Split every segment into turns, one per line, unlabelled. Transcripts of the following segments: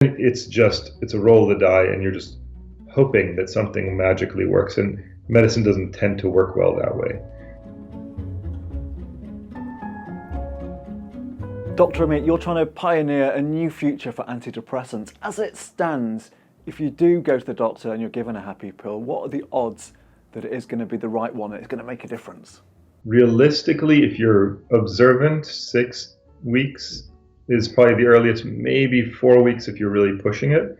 It's a roll of the die, and you're just hoping that something magically works, and medicine doesn't tend to work well that way.
Dr. Amit, you're trying to pioneer a new future for antidepressants. As it stands, if you do go to the doctor and you're given a happy pill, what are the odds that it is going to be the right one and it's going to make a difference?
Realistically, if you're observant, 6 weeks is probably the earliest, maybe 4 weeks if you're really pushing it.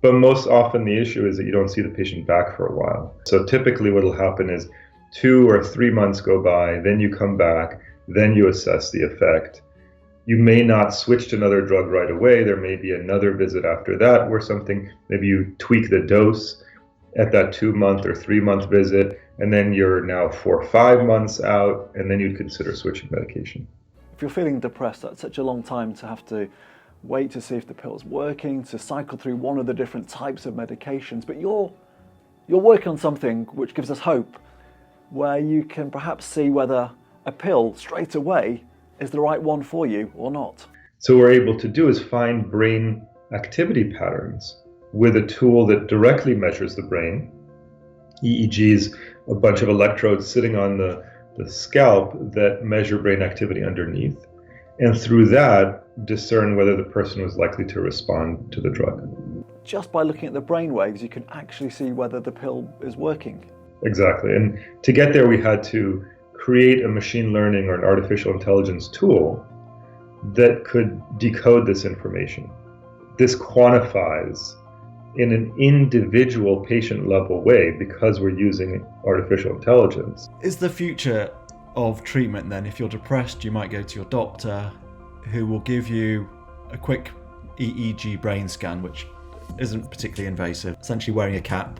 But most often the issue is that you don't see the patient back for a while. So typically what will happen is 2 or 3 months go by, then you come back, then you assess the effect. You may not switch to another drug right away. There may be another visit after that where maybe you tweak the dose at that 2-month or 3-month visit, and then you're now 4 or 5 months out, and then you'd consider switching medication.
If you're feeling depressed, that's such a long time to have to wait to see if the pill's working, to cycle through one of the different types of medications. But you're working on something which gives us hope, where you can perhaps see whether a pill straight away is the right one for you or not.
So what we're able to do is find brain activity patterns with a tool that directly measures the brain. EEGs, a bunch of electrodes sitting on the scalp that measure brain activity underneath, and through that discern whether the person was likely to respond to the drug.
Just by looking at the brain waves, you can actually see whether the pill is working.
Exactly, and to get there we had to create a machine learning or an artificial intelligence tool that could decode this information. This quantifies in an individual patient level way because we're using artificial intelligence.
Is the future of treatment then, if you're depressed, you might go to your doctor who will give you a quick EEG brain scan, which isn't particularly invasive, essentially wearing a cap,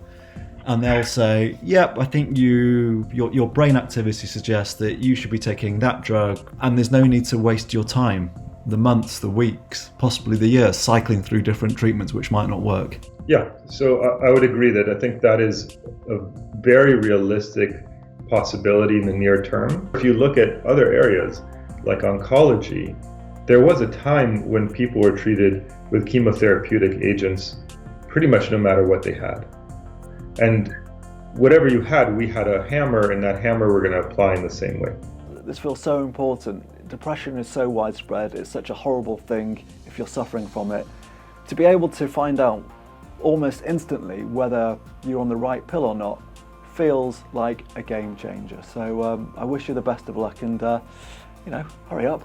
and they'll say, yep, I think your brain activity suggests that you should be taking that drug, and there's no need to waste your time, the months, the weeks, possibly the years, cycling through different treatments which might not work.
Yeah, so I would agree that I think that is a very realistic possibility in the near term. If you look at other areas like oncology, there was a time when people were treated with chemotherapeutic agents pretty much no matter what they had. And whatever you had, we had a hammer, and that hammer we're going to apply in the same way.
This feels so important. Depression is so widespread. It's such a horrible thing if you're suffering from it. To be able to find out almost instantly whether you're on the right pill or not feels like a game changer. So I wish you the best of luck, and hurry up.